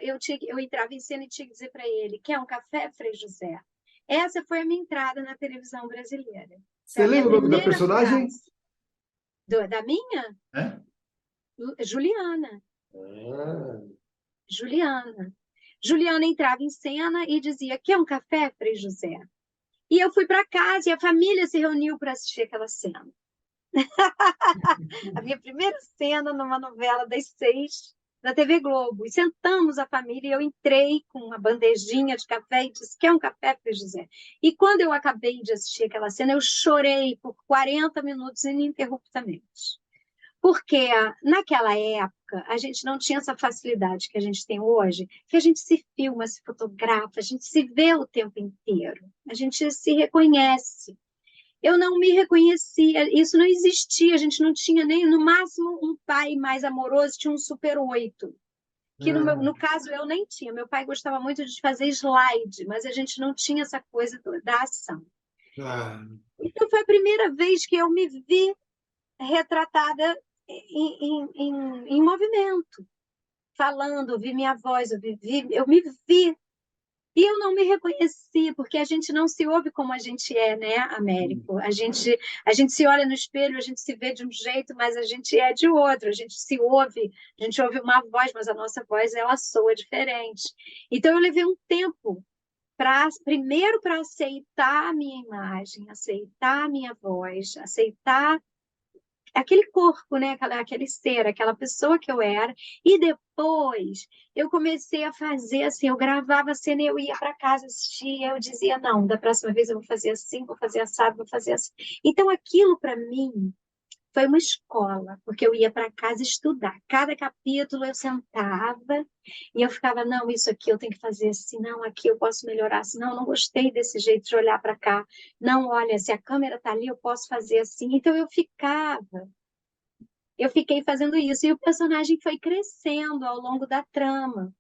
eu entrava em cena e tinha que dizer para ele: quer um café, Frei José? Essa foi a minha entrada na televisão brasileira. Foi Você a minha lembra o nome da primeira personagem? frase. Da minha? É? Juliana. Ah, Juliana. Juliana entrava em cena e dizia: quer um café, Frei José? E eu fui para casa e a família se reuniu para assistir aquela cena. A minha primeira cena numa novela das 6 da TV Globo. E sentamos a família e eu entrei com uma bandejinha de café e disse: quer um café, Frei José? E quando eu acabei de assistir aquela cena, eu chorei por 40 minutos ininterruptamente. Porque naquela época a gente não tinha essa facilidade que a gente tem hoje, que a gente se filma, se fotografa, a gente se vê o tempo inteiro, a gente se reconhece. Eu não me reconhecia, isso não existia, a gente não tinha nem, no máximo, um pai mais amoroso, tinha um Super 8, que ah, no caso eu nem tinha. Meu pai gostava muito de fazer slide, mas a gente não tinha essa coisa da ação. ah. Então foi a primeira vez que eu me vi retratada em movimento, falando, ouvi minha voz, eu me vi. E eu não me reconheci, porque a gente não se ouve como a gente é, né, Américo? A gente se olha no espelho, a gente se vê de um jeito, mas a gente é de outro. A gente ouve uma voz, mas a nossa voz ela soa diferente. Então eu levei um tempo primeiro para aceitar a minha imagem, aceitar a minha voz, aceitar aquele corpo, né? Aquele ser, aquela pessoa que eu era. E depois eu comecei a fazer assim, eu gravava a cena e eu ia para casa assistir, eu dizia, não, da próxima vez eu vou fazer assim, vou fazer assado, vou fazer assim. Então aquilo para mim foi uma escola, porque eu ia para casa estudar. Cada capítulo eu sentava e eu ficava, não, isso aqui eu tenho que fazer assim, não, aqui eu posso melhorar assim, não, não gostei desse jeito de olhar para cá. Não, olha, se a câmera está ali, eu posso fazer assim. Então eu fiquei fazendo isso. E o personagem foi crescendo ao longo da trama.